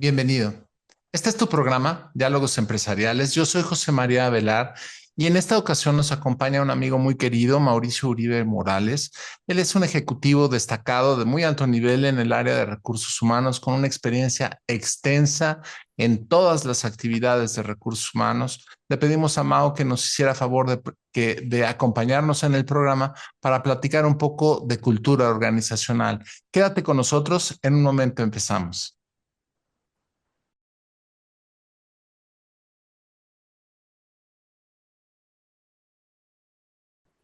Bienvenido. Este es tu programa, Diálogos Empresariales. Yo soy José María Avelar y en esta ocasión nos acompaña un amigo muy querido, Mauricio Uribe Morales. Él es un ejecutivo destacado de muy alto nivel en el área de recursos humanos con una experiencia extensa en todas las actividades de recursos humanos. Le pedimos a Mao que nos hiciera favor de acompañarnos en el programa para platicar un poco de cultura organizacional. Quédate con nosotros, en un momento empezamos.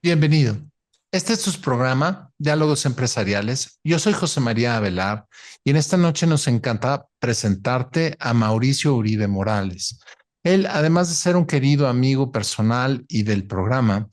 Bienvenido. Este es tu programa, Diálogos Empresariales. Yo soy José María Avelar y en esta noche nos encanta presentarte a Mauricio Uribe Morales. Él, además de ser un querido amigo personal y del programa,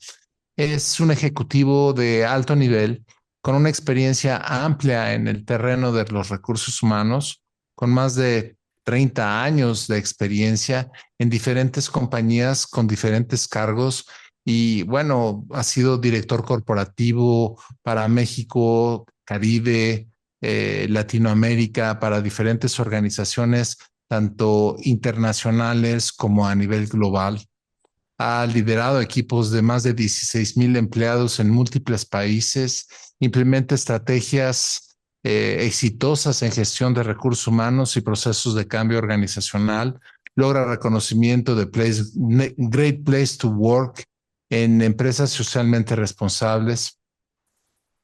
es un ejecutivo de alto nivel con una experiencia amplia en el terreno de los recursos humanos, con más de 30 años de experiencia en diferentes compañías con diferentes cargos y bueno, ha sido director corporativo para México, Caribe, Latinoamérica, para diferentes organizaciones, tanto internacionales como a nivel global. Ha liderado equipos de más de 16,000 empleados en múltiples países, implementa estrategias exitosas en gestión de recursos humanos y procesos de cambio organizacional, logra reconocimiento de Great Place to Work en empresas socialmente responsables.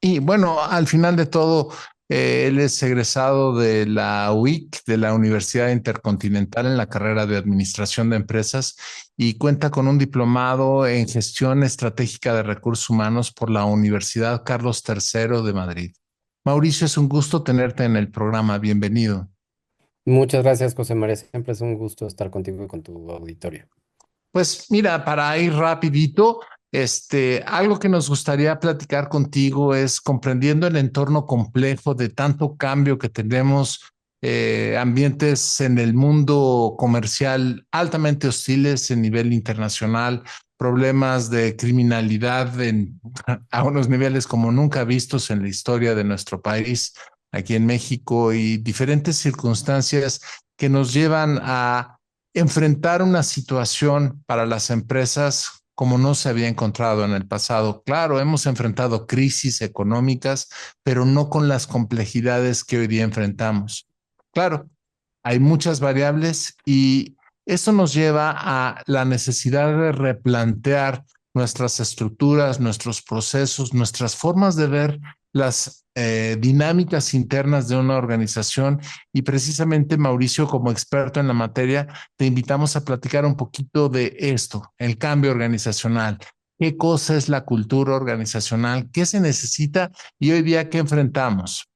Y bueno, al final de todo, él es egresado de la UIC, de la Universidad Intercontinental, en la carrera de Administración de Empresas y cuenta con un diplomado en Gestión Estratégica de Recursos Humanos por la Universidad Carlos III de Madrid. Mauricio, es un gusto tenerte en el programa. Bienvenido. Muchas gracias, José María. Siempre es un gusto estar contigo y con tu auditorio. Pues mira, para ir rapidito, algo que nos gustaría platicar contigo es comprendiendo el entorno complejo de tanto cambio que tenemos, ambientes en el mundo comercial altamente hostiles en nivel internacional, problemas de criminalidad a unos niveles como nunca vistos en la historia de nuestro país, aquí en México, y diferentes circunstancias que nos llevan a enfrentar una situación para las empresas como no se había encontrado en el pasado. Claro, hemos enfrentado crisis económicas, pero no con las complejidades que hoy día enfrentamos. Claro, hay muchas variables y eso nos lleva a la necesidad de replantear nuestras estructuras, nuestros procesos, nuestras formas de ver las dinámicas internas de una organización. Y precisamente, Mauricio, como experto en la materia, te invitamos a platicar un poquito de esto, el cambio organizacional. ¿Qué cosa es la cultura organizacional? ¿Qué se necesita? Y hoy día, ¿qué enfrentamos?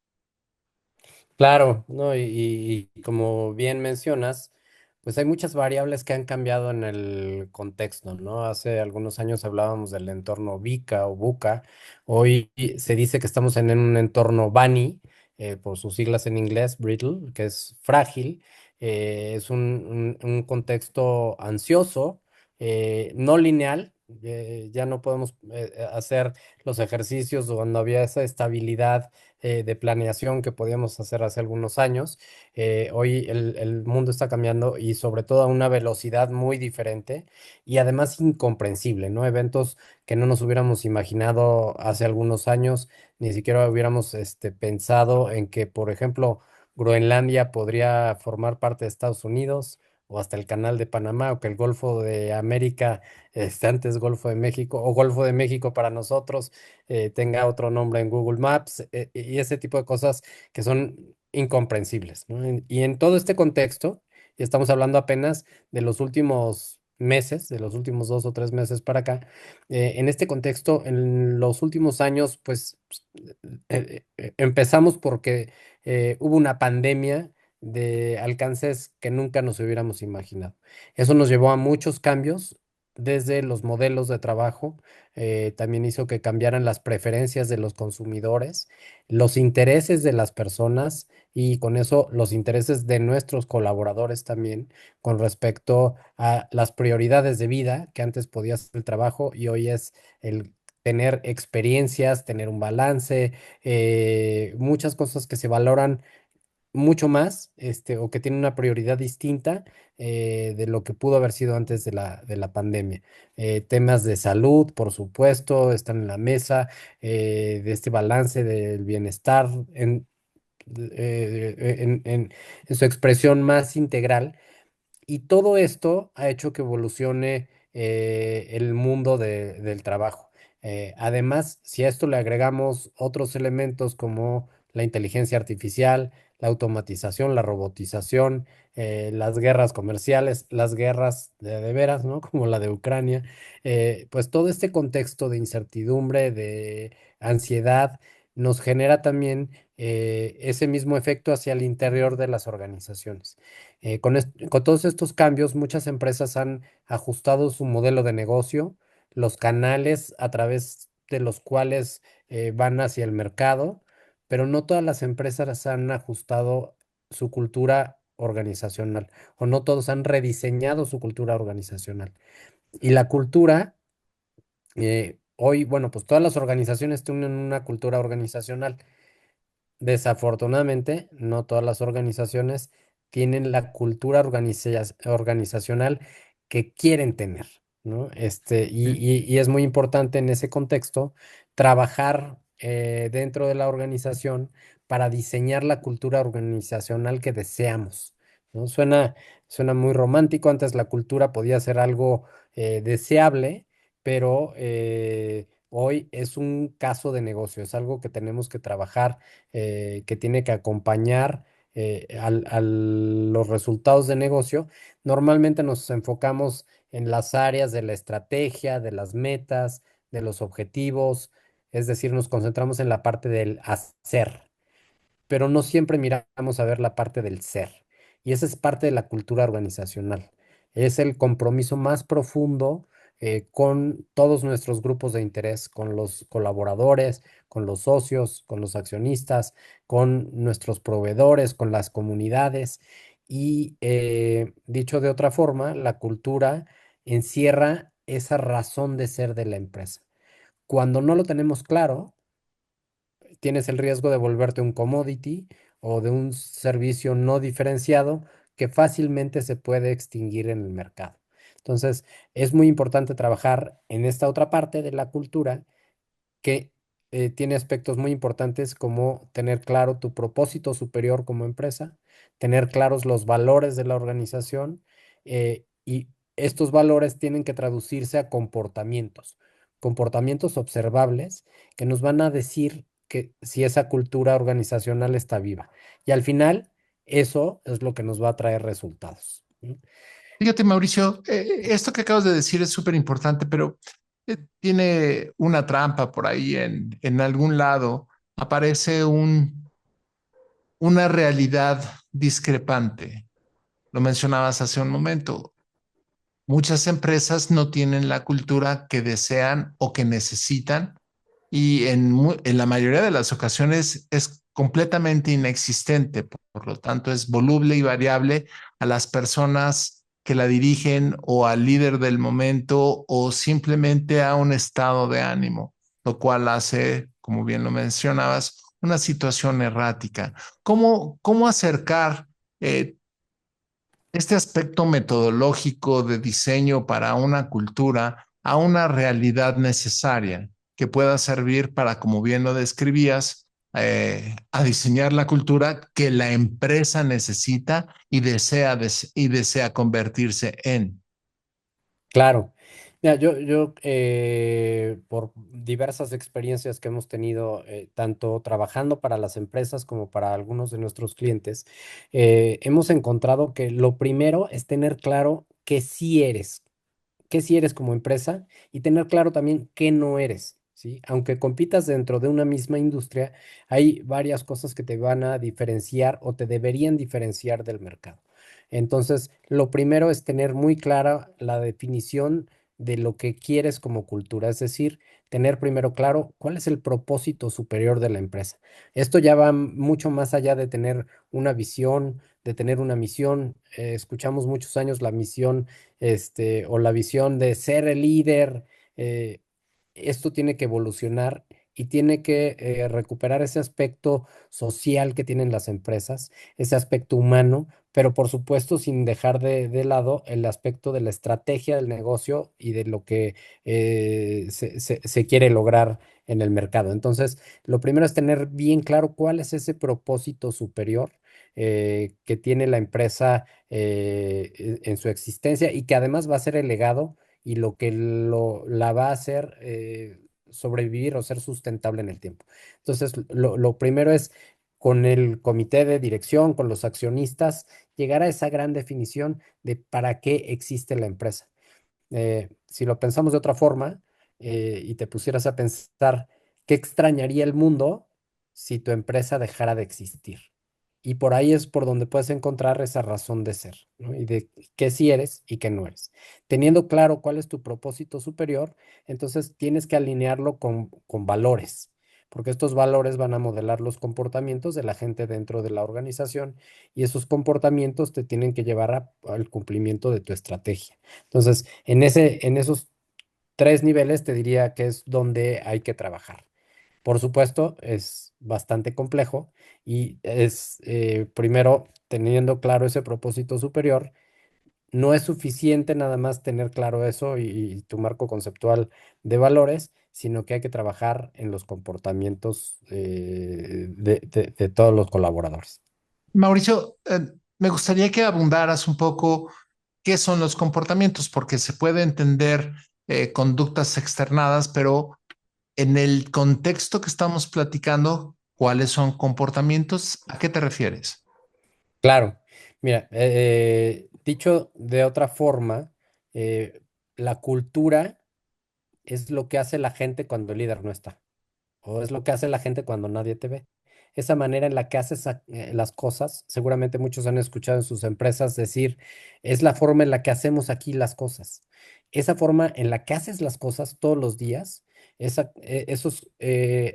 Claro, ¿no? Y como bien mencionas, pues hay muchas variables que han cambiado en el contexto, ¿no? Hace algunos años hablábamos del entorno VICA o VUCA. Hoy se dice que estamos en un entorno BANI, por sus siglas en inglés, brittle, que es frágil. Es un contexto ansioso, no lineal. Ya no podemos hacer los ejercicios cuando había esa estabilidad de planeación que podíamos hacer hace algunos años. Hoy el mundo está cambiando y sobre todo a una velocidad muy diferente y además incomprensible, ¿no? Eventos que no nos hubiéramos imaginado hace algunos años, ni siquiera hubiéramos pensado en que, por ejemplo, Groenlandia podría formar parte de Estados Unidos o hasta el Canal de Panamá, o que el Golfo de América, antes Golfo de México, o Golfo de México para nosotros, tenga otro nombre en Google Maps, y ese tipo de cosas que son incomprensibles, ¿no? Y en todo este contexto, y estamos hablando apenas de los últimos meses, de los últimos 2 o 3 meses para acá, en este contexto, en los últimos años, pues empezamos porque hubo una pandemia de alcances que nunca nos hubiéramos imaginado. Eso nos llevó a muchos cambios desde los modelos de trabajo, también hizo que cambiaran las preferencias de los consumidores, los intereses de las personas y con eso los intereses de nuestros colaboradores también con respecto a las prioridades de vida que antes podía ser el trabajo y hoy es el tener experiencias, tener un balance, muchas cosas que se valoran mucho más, o que tiene una prioridad distinta de lo que pudo haber sido antes de la pandemia. Temas de salud, por supuesto, están en la mesa, de este balance del bienestar en su expresión más integral. Y todo esto ha hecho que evolucione el mundo del trabajo. Además, si a esto le agregamos otros elementos como la inteligencia artificial, la automatización, la robotización, las guerras comerciales, las guerras de veras, ¿no? Como la de Ucrania, pues todo este contexto de incertidumbre, de ansiedad, nos genera también ese mismo efecto hacia el interior de las organizaciones. Con todos estos cambios, muchas empresas han ajustado su modelo de negocio, los canales a través de los cuales van hacia el mercado, pero no todas las empresas han ajustado su cultura organizacional o no todos han rediseñado su cultura organizacional. Y la cultura, hoy, bueno, pues todas las organizaciones tienen una cultura organizacional. Desafortunadamente, no todas las organizaciones tienen la cultura organizacional que quieren tener, ¿no? Y es muy importante en ese contexto trabajar dentro de la organización para diseñar la cultura organizacional que deseamos, ¿no? Suena muy romántico. Antes la cultura podía ser algo deseable, pero hoy es un caso de negocio, es algo que tenemos que trabajar, que tiene que acompañar a los resultados de negocio. Normalmente nos enfocamos en las áreas de la estrategia, de las metas, de los objetivos, es decir, nos concentramos en la parte del hacer, pero no siempre miramos a ver la parte del ser. Y esa es parte de la cultura organizacional. Es el compromiso más profundo con todos nuestros grupos de interés, con los colaboradores, con los socios, con los accionistas, con nuestros proveedores, con las comunidades. Y dicho de otra forma, la cultura encierra esa razón de ser de la empresa. Cuando no lo tenemos claro, tienes el riesgo de volverte un commodity o de un servicio no diferenciado que fácilmente se puede extinguir en el mercado. Entonces, es muy importante trabajar en esta otra parte de la cultura que tiene aspectos muy importantes como tener claro tu propósito superior como empresa, tener claros los valores de la organización, y estos valores tienen que traducirse a comportamientos observables que nos van a decir que si esa cultura organizacional está viva. Y al final, eso es lo que nos va a traer resultados. ¿No? Fíjate, Mauricio, esto que acabas de decir es súper importante, pero tiene una trampa por ahí en algún lado. Aparece una realidad discrepante. Lo mencionabas hace un momento. Muchas empresas no tienen la cultura que desean o que necesitan y en la mayoría de las ocasiones es completamente inexistente. Por lo tanto, es voluble y variable a las personas que la dirigen o al líder del momento o simplemente a un estado de ánimo, lo cual hace, como bien lo mencionabas, una situación errática. ¿Cómo acercar este aspecto metodológico de diseño para una cultura a una realidad necesaria que pueda servir para, como bien lo describías, a diseñar la cultura que la empresa necesita y desea convertirse en? Claro. Mira, por diversas experiencias que hemos tenido, tanto trabajando para las empresas como para algunos de nuestros clientes, hemos encontrado que lo primero es tener claro qué sí eres como empresa y tener claro también qué no eres, ¿sí? Aunque compitas dentro de una misma industria, hay varias cosas que te van a diferenciar o te deberían diferenciar del mercado. Entonces, lo primero es tener muy clara la definición de lo que quieres como cultura, es decir, tener primero claro cuál es el propósito superior de la empresa. Esto ya va mucho más allá de tener una visión, de tener una misión. Escuchamos muchos años la misión, o la visión de ser el líder. Esto tiene que evolucionar y tiene que recuperar ese aspecto social que tienen las empresas, ese aspecto humano, pero por supuesto sin dejar de lado el aspecto de la estrategia del negocio y de lo que se quiere lograr en el mercado. Entonces, lo primero es tener bien claro cuál es ese propósito superior que tiene la empresa en su existencia y que además va a ser el legado y lo que la va a hacer sobrevivir o ser sustentable en el tiempo. Entonces, lo primero es con el comité de dirección, con los accionistas, llegar a esa gran definición de para qué existe la empresa. Si lo pensamos de otra forma y te pusieras a pensar qué extrañaría el mundo si tu empresa dejara de existir. Y por ahí es por donde puedes encontrar esa razón de ser, ¿no? Y de qué sí eres y qué no eres. Teniendo claro cuál es tu propósito superior, entonces tienes que alinearlo con valores, porque estos valores van a modelar los comportamientos de la gente dentro de la organización y esos comportamientos te tienen que llevar al cumplimiento de tu estrategia. Entonces, en esos tres niveles te diría que es donde hay que trabajar. Por supuesto, es bastante complejo y es primero teniendo claro ese propósito superior. No es suficiente nada más tener claro eso y tu marco conceptual de valores, sino que hay que trabajar en los comportamientos de todos los colaboradores. Mauricio, me gustaría que abundaras un poco qué son los comportamientos, porque se puede entender conductas externadas, pero en el contexto que estamos platicando, ¿cuáles son comportamientos? ¿A qué te refieres? Claro, mira, dicho de otra forma, la cultura es lo que hace la gente cuando el líder no está, o es lo que hace la gente cuando nadie te ve. Esa manera en la que haces las cosas, seguramente muchos han escuchado en sus empresas decir, es la forma en la que hacemos aquí las cosas. Esa forma en la que haces las cosas todos los días, esos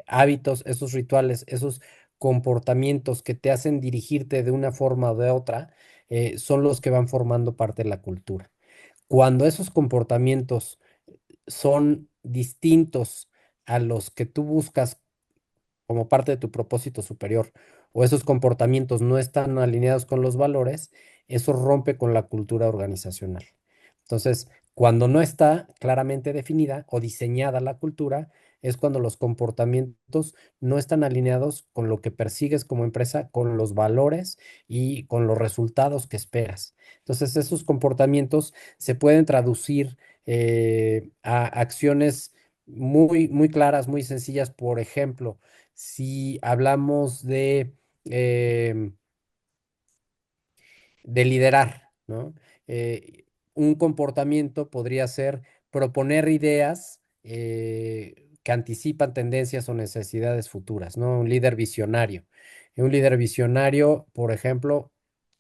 hábitos, esos rituales, esos comportamientos que te hacen dirigirte de una forma o de otra, son los que van formando parte de la cultura. Cuando esos comportamientos son distintos a los que tú buscas como parte de tu propósito superior o esos comportamientos no están alineados con los valores, eso rompe con la cultura organizacional. Entonces, cuando no está claramente definida o diseñada la cultura, es cuando los comportamientos no están alineados con lo que persigues como empresa, con los valores y con los resultados que esperas. Entonces, esos comportamientos se pueden traducir a acciones muy claras, muy sencillas. Por ejemplo, si hablamos em, de liderar, ¿no? Un comportamiento podría ser proponer ideas que anticipan tendencias o necesidades futuras, ¿no? Un líder visionario. Un líder visionario, por ejemplo,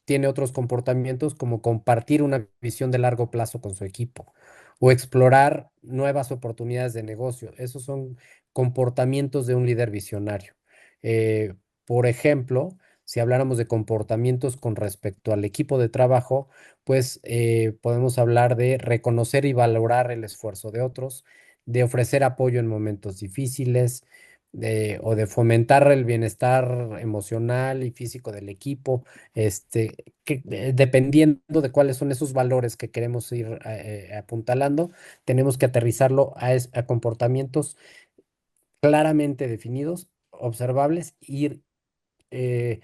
tiene otros comportamientos como compartir una visión de largo plazo con su equipo o explorar nuevas oportunidades de negocio. Esos son comportamientos de un líder visionario. Por ejemplo, si habláramos de comportamientos con respecto al equipo de trabajo, pues podemos hablar de reconocer y valorar el esfuerzo de otros, de ofrecer apoyo en momentos difíciles, o de fomentar el bienestar emocional y físico del equipo, dependiendo de cuáles son esos valores que queremos ir apuntalando, tenemos que aterrizarlo a comportamientos claramente definidos, observables, y eh,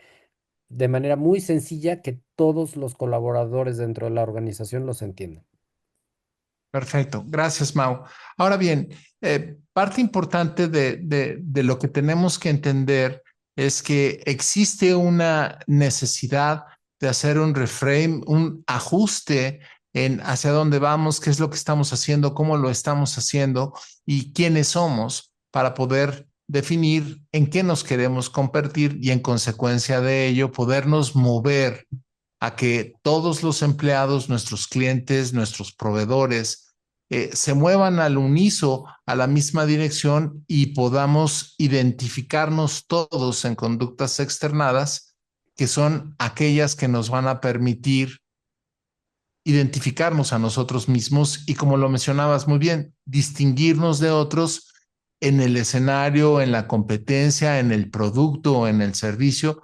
de manera muy sencilla que todos los colaboradores dentro de la organización los entiendan. Perfecto, gracias, Mau. Ahora bien, parte importante de lo que tenemos que entender es que existe una necesidad de hacer un reframe, un ajuste en hacia dónde vamos, qué es lo que estamos haciendo, cómo lo estamos haciendo y quiénes somos para poder definir en qué nos queremos convertir y en consecuencia de ello podernos mover a que todos los empleados, nuestros clientes, nuestros proveedores, se muevan al unísono, a la misma dirección y podamos identificarnos todos en conductas externadas, que son aquellas que nos van a permitir identificarnos a nosotros mismos y, como lo mencionabas muy bien, distinguirnos de otros en el escenario, en la competencia, en el producto o en el servicio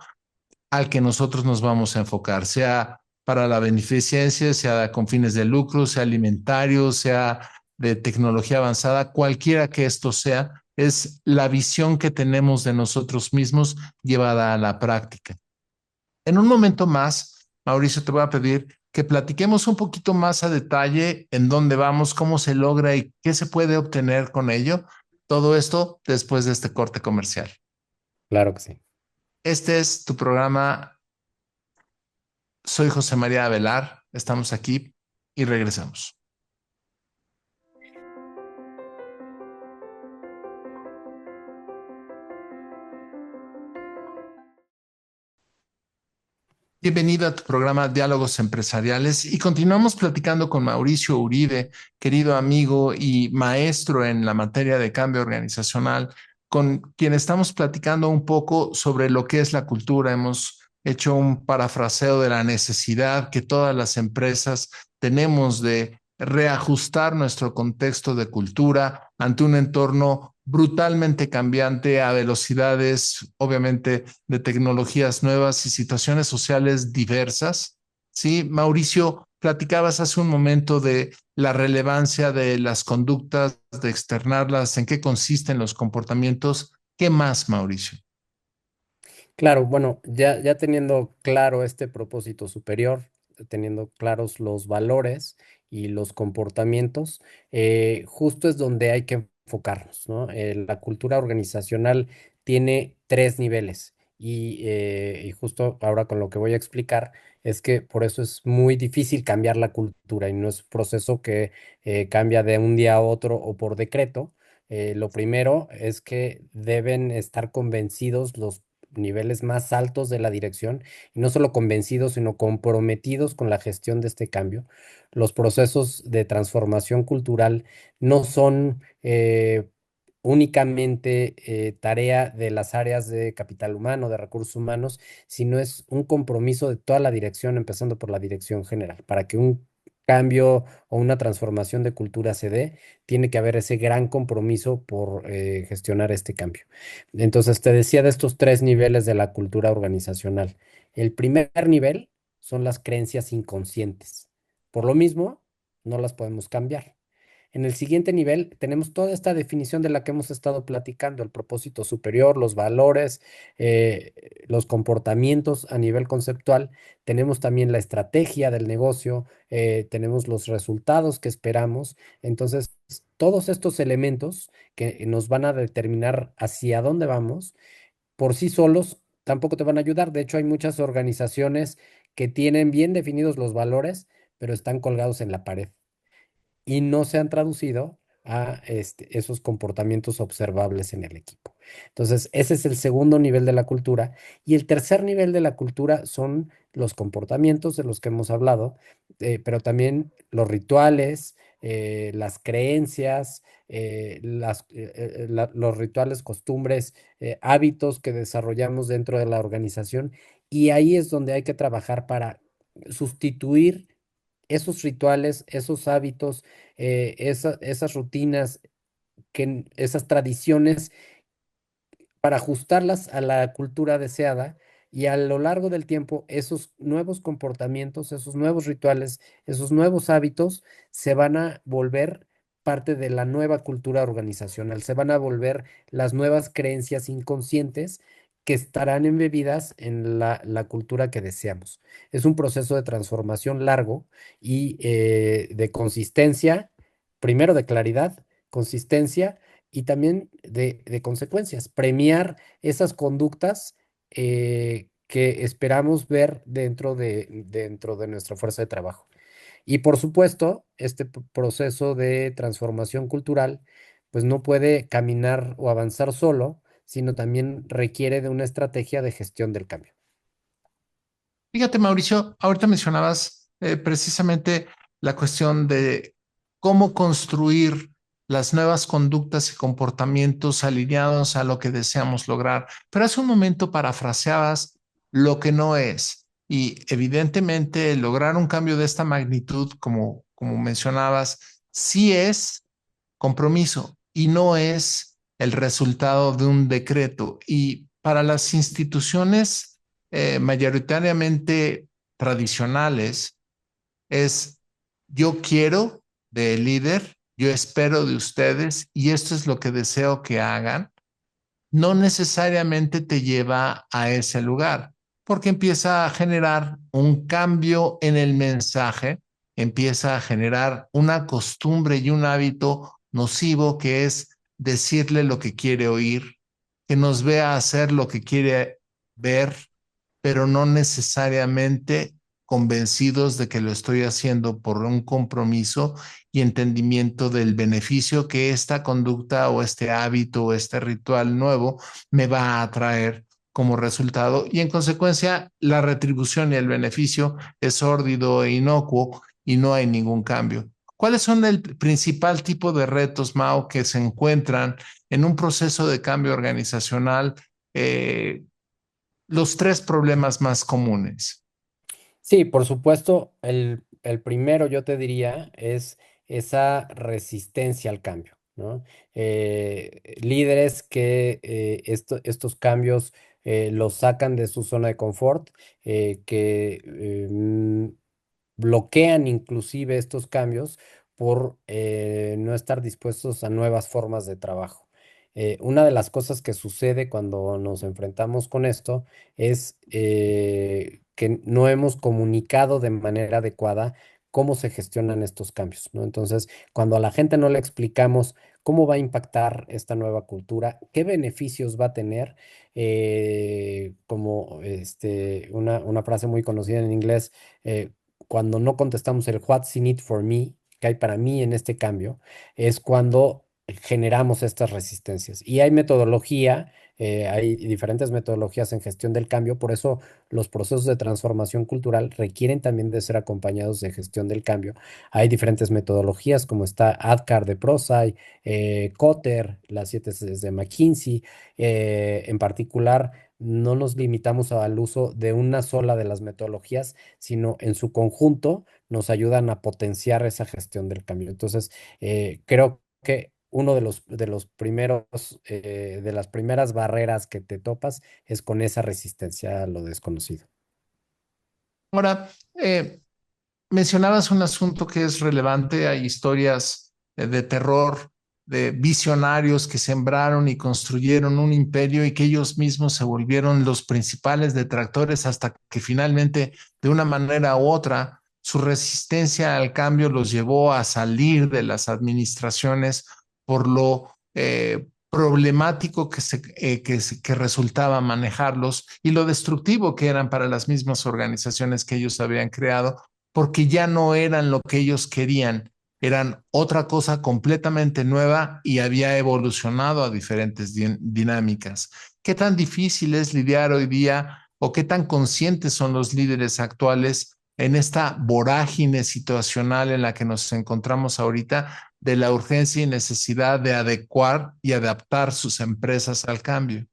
al que nosotros nos vamos a enfocar, sea para la beneficencia, sea con fines de lucro, sea alimentario, sea de tecnología avanzada, cualquiera que esto sea, es la visión que tenemos de nosotros mismos llevada a la práctica. En un momento más, Mauricio, te voy a pedir que platiquemos un poquito más a detalle en dónde vamos, cómo se logra y qué se puede obtener con ello. Todo esto después de este corte comercial. Claro que sí. Este es tu programa. Soy José María Avelar. Estamos aquí y regresamos. Bienvenido a tu programa Diálogos Empresariales y continuamos platicando con Mauricio Uribe, querido amigo y maestro en la materia de cambio organizacional, con quien estamos platicando un poco sobre lo que es la cultura. Hemos hecho un parafraseo de la necesidad que todas las empresas tenemos de reajustar nuestro contexto de cultura ante un entorno brutalmente cambiante a velocidades, obviamente, de tecnologías nuevas y situaciones sociales diversas. Sí, Mauricio, platicabas hace un momento de la relevancia de las conductas, de externarlas, en qué consisten los comportamientos. ¿Qué más, Mauricio? Claro, bueno, ya teniendo claro este propósito superior, teniendo claros los valores y los comportamientos, justo es donde hay que enfocarnos, ¿no? La cultura organizacional tiene tres niveles y justo ahora con lo que voy a explicar es que por eso es muy difícil cambiar la cultura y no es un proceso que cambia de un día a otro o por decreto. Lo primero es que deben estar convencidos los niveles más altos de la dirección, y no solo convencidos, sino comprometidos con la gestión de este cambio. Los procesos de transformación cultural no son únicamente tarea de las áreas de capital humano, de recursos humanos, sino es un compromiso de toda la dirección, empezando por la dirección general. Para que un cambio o una transformación de cultura se dé, tiene que haber ese gran compromiso por gestionar este cambio. Entonces, te decía de estos tres niveles de la cultura organizacional. El primer nivel son las creencias inconscientes. Por lo mismo, no las podemos cambiar. En el siguiente nivel tenemos toda esta definición de la que hemos estado platicando, el propósito superior, los valores, los comportamientos a nivel conceptual. Tenemos también la estrategia del negocio, tenemos los resultados que esperamos. Entonces, todos estos elementos que nos van a determinar hacia dónde vamos, por sí solos tampoco te van a ayudar. De hecho, hay muchas organizaciones que tienen bien definidos los valores, pero están colgados en la pared y no se han traducido a esos comportamientos observables en el equipo. Entonces, ese es el segundo nivel de la cultura. Y el tercer nivel de la cultura son los comportamientos de los que hemos hablado, pero también los rituales, las creencias, los rituales, costumbres, hábitos que desarrollamos dentro de la organización. Y ahí es donde hay que trabajar para sustituir esos rituales, esos hábitos, esas rutinas, esas tradiciones para ajustarlas a la cultura deseada y a lo largo del tiempo esos nuevos comportamientos, esos nuevos rituales, esos nuevos hábitos se van a volver parte de la nueva cultura organizacional, se van a volver las nuevas creencias inconscientes que estarán embebidas en la cultura que deseamos. Es un proceso de transformación largo y de consistencia, primero de claridad, consistencia y también de consecuencias, premiar esas conductas que esperamos ver dentro de nuestra fuerza de trabajo. Y por supuesto, este proceso de transformación cultural, pues no puede caminar o avanzar solo, sino también requiere de una estrategia de gestión del cambio. Fíjate, Mauricio, ahorita mencionabas precisamente la cuestión de cómo construir las nuevas conductas y comportamientos alineados a lo que deseamos lograr, pero hace un momento parafraseabas lo que no es. Y evidentemente lograr un cambio de esta magnitud, como mencionabas, sí es compromiso y no es el resultado de un decreto. Y para las instituciones mayoritariamente tradicionales, es yo quiero de líder, yo espero de ustedes y esto es lo que deseo que hagan, no necesariamente te lleva a ese lugar, porque empieza a generar un cambio en el mensaje, empieza a generar una costumbre y un hábito nocivo que es decirle lo que quiere oír, que nos vea hacer lo que quiere ver, pero no necesariamente convencidos de que lo estoy haciendo por un compromiso y entendimiento del beneficio que esta conducta o este hábito o este ritual nuevo me va a traer como resultado y en consecuencia la retribución y el beneficio es sórdido e inocuo y no hay ningún cambio. ¿Cuáles son el principal tipo de retos, Mao, que se encuentran en un proceso de cambio organizacional? Los tres problemas más comunes. Sí, por supuesto, el primero yo te diría es esa resistencia al cambio, ¿no? Líderes que estos cambios los sacan de su zona de confort, que bloquean inclusive estos cambios por no estar dispuestos a nuevas formas de trabajo. Una de las cosas que sucede cuando nos enfrentamos con esto es que no hemos comunicado de manera adecuada cómo se gestionan estos cambios, ¿no? Entonces, cuando a la gente no le explicamos cómo va a impactar esta nueva cultura, qué beneficios va a tener, como una frase muy conocida en inglés, cuando no contestamos el what's in it for me, que hay para mí en este cambio, es cuando generamos estas resistencias. Y hay metodología, hay diferentes metodologías en gestión del cambio, por eso los procesos de transformación cultural requieren también de ser acompañados de gestión del cambio. Hay diferentes metodologías como está ADKAR de ProSci, Kotter, las 7 Cs de McKinsey, en particular. No nos limitamos al uso de una sola de las metodologías, sino en su conjunto nos ayudan a potenciar esa gestión del cambio. Entonces, creo que uno de los primeros, de las primeras barreras que te topas es con esa resistencia a lo desconocido. Ahora, mencionabas un asunto que es relevante. Hay historias de terror, de visionarios que sembraron y construyeron un imperio y que ellos mismos se volvieron los principales detractores hasta que finalmente, de una manera u otra, su resistencia al cambio los llevó a salir de las administraciones por lo problemático que resultaba manejarlos y lo destructivo que eran para las mismas organizaciones que ellos habían creado porque ya no eran lo que ellos querían, eran otra cosa completamente nueva y había evolucionado a diferentes dinámicas. ¿Qué tan difícil es lidiar hoy día o qué tan conscientes son los líderes actuales en esta vorágine situacional en la que nos encontramos ahorita de la urgencia y necesidad de adecuar y adaptar sus empresas al cambio?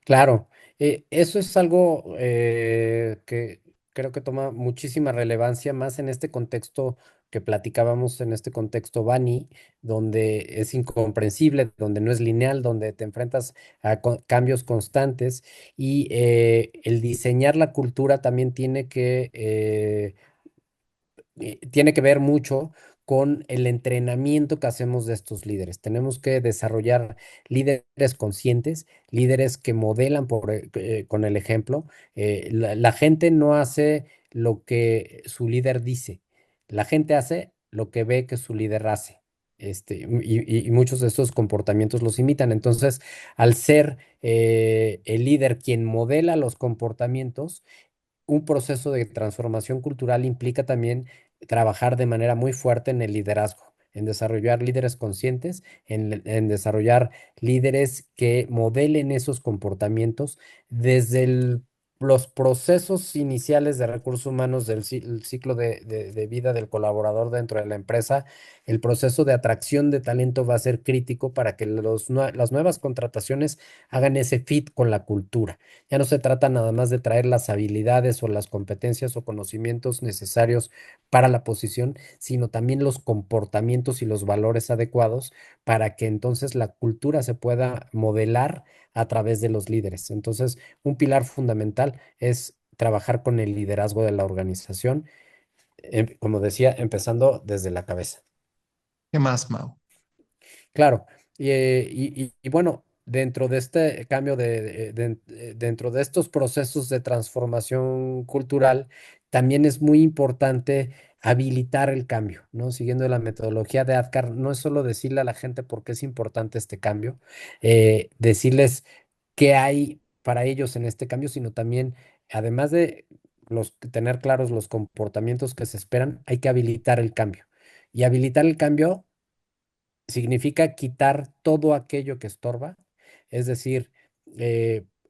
Claro, eso es algo que creo que toma muchísima relevancia, más en este contexto que platicábamos, en este contexto Bani, donde es incomprensible, donde no es lineal, donde te enfrentas a cambios constantes y el diseñar la cultura también tiene que ver mucho con el entrenamiento que hacemos de estos líderes. Tenemos que desarrollar líderes conscientes, líderes que modelan con el ejemplo. La gente no hace lo que su líder dice, la gente hace lo que ve que su líder hace. Y muchos de estos comportamientos los imitan. Entonces, al ser el líder quien modela los comportamientos, un proceso de transformación cultural implica también trabajar de manera muy fuerte en el liderazgo, en desarrollar líderes conscientes, en desarrollar líderes que modelen esos comportamientos desde el los procesos iniciales de recursos humanos del el ciclo de vida del colaborador dentro de la empresa, el proceso de atracción de talento va a ser crítico para que las nuevas contrataciones hagan ese fit con la cultura. Ya no se trata nada más de traer las habilidades o las competencias o conocimientos necesarios para la posición, sino también los comportamientos y los valores adecuados para que entonces la cultura se pueda modelar a través de los líderes. Entonces, un pilar fundamental es trabajar con el liderazgo de la organización, como decía, empezando desde la cabeza. ¿Qué más, Mau? Claro, y bueno, dentro de este cambio dentro de estos procesos de transformación cultural, también es muy importante habilitar el cambio, ¿no? Siguiendo la metodología de ADKAR, no es solo decirle a la gente por qué es importante este cambio, decirles qué hay para ellos en este cambio, sino también, además de tener claros los comportamientos que se esperan, hay que habilitar el cambio. Y habilitar el cambio significa quitar todo aquello que estorba, es decir,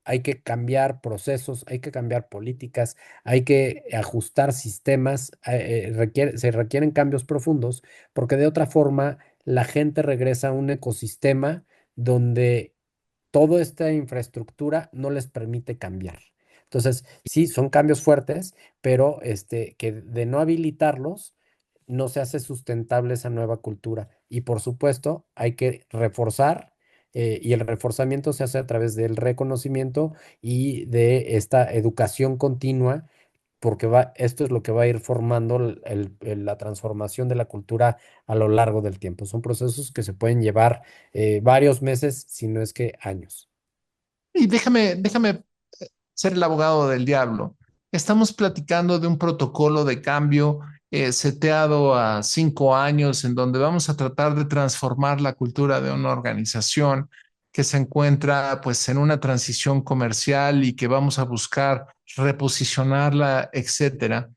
hay que cambiar procesos, hay que cambiar políticas, hay que ajustar sistemas, se requieren cambios profundos, porque de otra forma la gente regresa a un ecosistema donde toda esta infraestructura no les permite cambiar. Entonces, sí, son cambios fuertes, pero que de no habilitarlos, no se hace sustentable esa nueva cultura. Y por supuesto, hay que reforzar, y el reforzamiento se hace a través del reconocimiento y de esta educación continua, porque esto es lo que va a ir formando la transformación de la cultura a lo largo del tiempo. Son procesos que se pueden llevar varios meses, si no es que años. Y déjame ser el abogado del diablo. Estamos platicando de un protocolo de cambio seteado a 5 años en donde vamos a tratar de transformar la cultura de una organización que se encuentra pues en una transición comercial y que vamos a buscar reposicionarla, etcétera.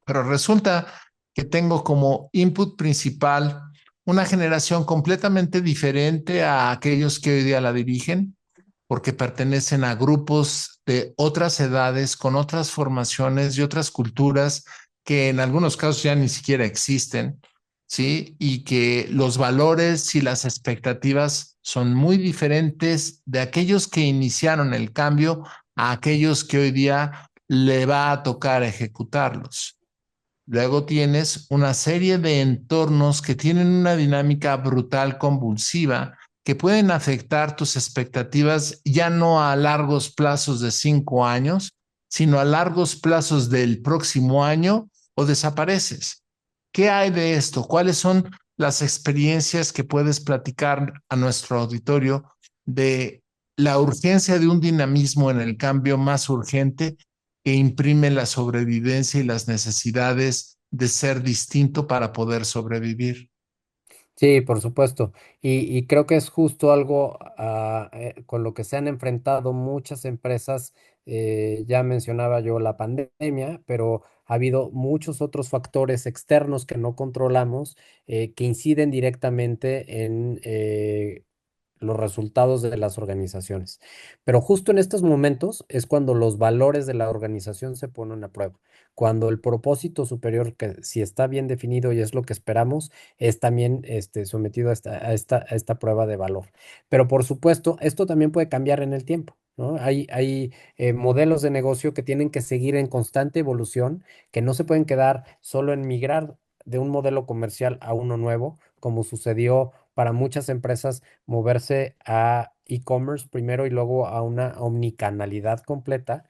Pero resulta que tengo como input principal una generación completamente diferente a aquellos que hoy día la dirigen porque pertenecen a grupos de otras edades, con otras formaciones y otras culturas que en algunos casos ya ni siquiera existen, ¿sí? Y que los valores y las expectativas son muy diferentes de aquellos que iniciaron el cambio a aquellos que hoy día le va a tocar ejecutarlos. Luego tienes una serie de entornos que tienen una dinámica brutal, convulsiva, que pueden afectar tus expectativas ya no a largos plazos de 5 años, sino a largos plazos del próximo año o desapareces. ¿Qué hay de esto? ¿Cuáles son las experiencias que puedes platicar a nuestro auditorio de la urgencia de un dinamismo en el cambio más urgente que imprime la sobrevivencia y las necesidades de ser distinto para poder sobrevivir? Sí, por supuesto. Y creo que es justo algo con lo que se han enfrentado muchas empresas. Ya mencionaba yo la pandemia, pero ha habido muchos otros factores externos que no controlamos, que inciden directamente en los resultados de las organizaciones. Pero justo en estos momentos es cuando los valores de la organización se ponen a prueba, cuando el propósito superior, que si está bien definido y es lo que esperamos, es también sometido a esta prueba de valor. Pero por supuesto, esto también puede cambiar en el tiempo, ¿no? Hay modelos de negocio que tienen que seguir en constante evolución, que no se pueden quedar solo en migrar de un modelo comercial a uno nuevo, como sucedió para muchas empresas moverse a e-commerce primero y luego a una omnicanalidad completa,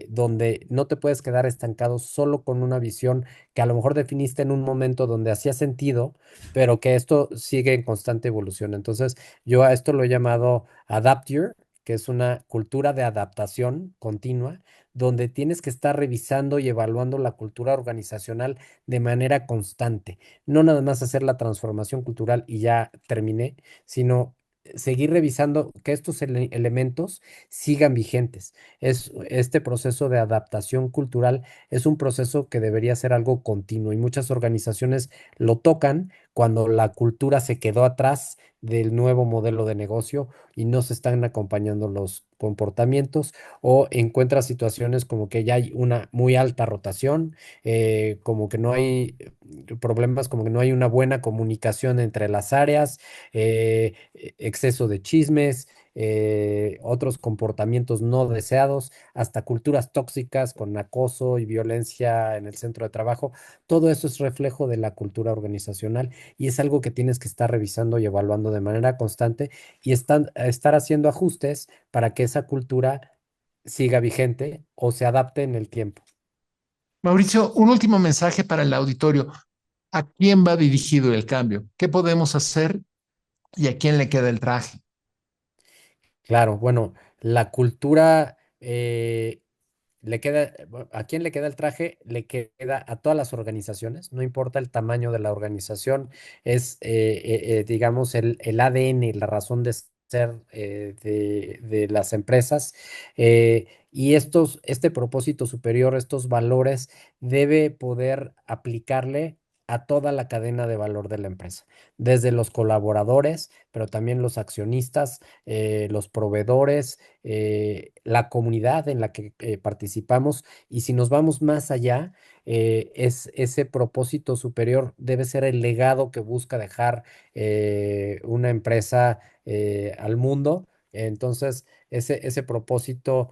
donde no te puedes quedar estancado solo con una visión que a lo mejor definiste en un momento donde hacía sentido, pero que esto sigue en constante evolución. Entonces, yo a esto lo he llamado Adapt Year, que es una cultura de adaptación continua, donde tienes que estar revisando y evaluando la cultura organizacional de manera constante. No nada más hacer la transformación cultural y ya terminé, sino seguir revisando que estos elementos sigan vigentes. Este proceso de adaptación cultural es un proceso que debería ser algo continuo y muchas organizaciones lo tocan cuando la cultura se quedó atrás del nuevo modelo de negocio y no se están acompañando los comportamientos, o encuentras situaciones como que ya hay una muy alta rotación, como que no hay problemas, como que no hay una buena comunicación entre las áreas, exceso de chismes, otros comportamientos no deseados, hasta culturas tóxicas con acoso y violencia en el centro de trabajo. Todo eso es reflejo de la cultura organizacional y es algo que tienes que estar revisando y evaluando de manera constante y estar haciendo ajustes para que esa cultura siga vigente o se adapte en el tiempo. Mauricio, un último mensaje para el auditorio. ¿A quién va dirigido el cambio? ¿Qué podemos hacer y a quién le queda el traje? Claro, bueno, la cultura le queda, ¿a quién le queda el traje? Le queda a todas las organizaciones, no importa el tamaño de la organización, es, digamos, el ADN, la razón de ser de las empresas. Y este propósito superior, estos valores, debe poder aplicarle a toda la cadena de valor de la empresa, desde los colaboradores, pero también los accionistas, los proveedores, la comunidad en la que participamos. Y si nos vamos más allá, es ese propósito superior debe ser el legado que busca dejar una empresa al mundo. Entonces, ese propósito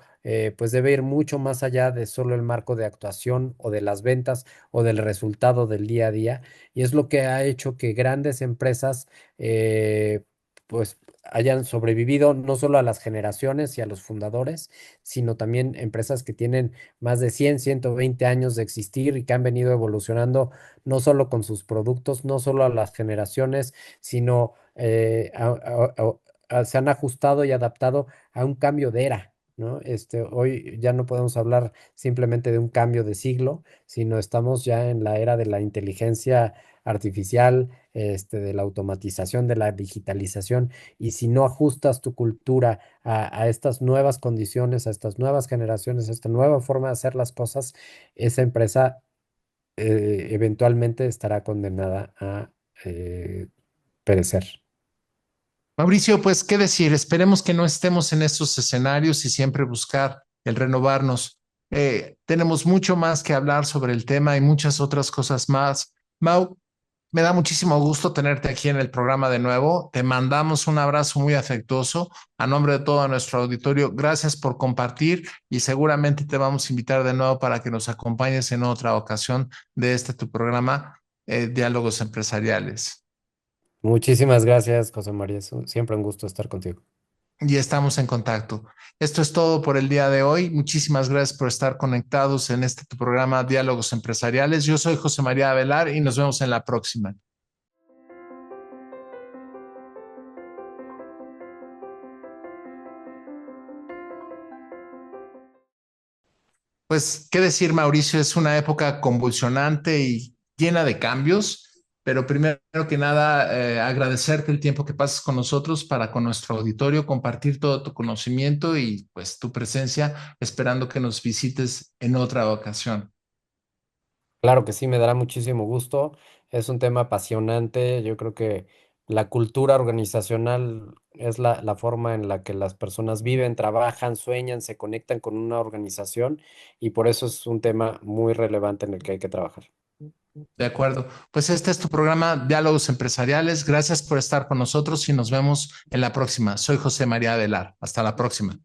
pues debe ir mucho más allá de solo el marco de actuación o de las ventas o del resultado del día a día. Y es lo que ha hecho que grandes empresas pues hayan sobrevivido no solo a las generaciones y a los fundadores, sino también empresas que tienen más de 100, 120 años de existir y que han venido evolucionando no solo con sus productos, no solo a las generaciones, sino se han ajustado y adaptado a un cambio de era. ¿No? Hoy ya no podemos hablar simplemente de un cambio de siglo, sino estamos ya en la era de la inteligencia artificial, de la automatización, de la digitalización, y si no ajustas tu cultura a estas nuevas condiciones, a estas nuevas generaciones, a esta nueva forma de hacer las cosas, esa empresa eventualmente estará condenada a perecer. Mauricio, pues, ¿qué decir? Esperemos que no estemos en estos escenarios y siempre buscar el renovarnos. Tenemos mucho más que hablar sobre el tema y muchas otras cosas más. Mau, me da muchísimo gusto tenerte aquí en el programa de nuevo. Te mandamos un abrazo muy afectuoso a nombre de todo nuestro auditorio. Gracias por compartir y seguramente te vamos a invitar de nuevo para que nos acompañes en otra ocasión de este tu programa, Diálogos Empresariales. Muchísimas gracias, José María. Siempre un gusto estar contigo. Y estamos en contacto. Esto es todo por el día de hoy. Muchísimas gracias por estar conectados en este tu programa Diálogos Empresariales. Yo soy José María Avelar y nos vemos en la próxima. Pues, ¿qué decir, Mauricio? Es una época convulsionante y llena de cambios, pero primero que nada, agradecerte el tiempo que pasas con nosotros para con nuestro auditorio, compartir todo tu conocimiento y pues tu presencia, esperando que nos visites en otra ocasión. Claro que sí, me dará muchísimo gusto. Es un tema apasionante. Yo creo que la cultura organizacional es la forma en la que las personas viven, trabajan, sueñan, se conectan con una organización, y por eso es un tema muy relevante en el que hay que trabajar. De acuerdo. Pues este es tu programa Diálogos Empresariales. Gracias por estar con nosotros y nos vemos en la próxima. Soy José María Adelar. Hasta la próxima.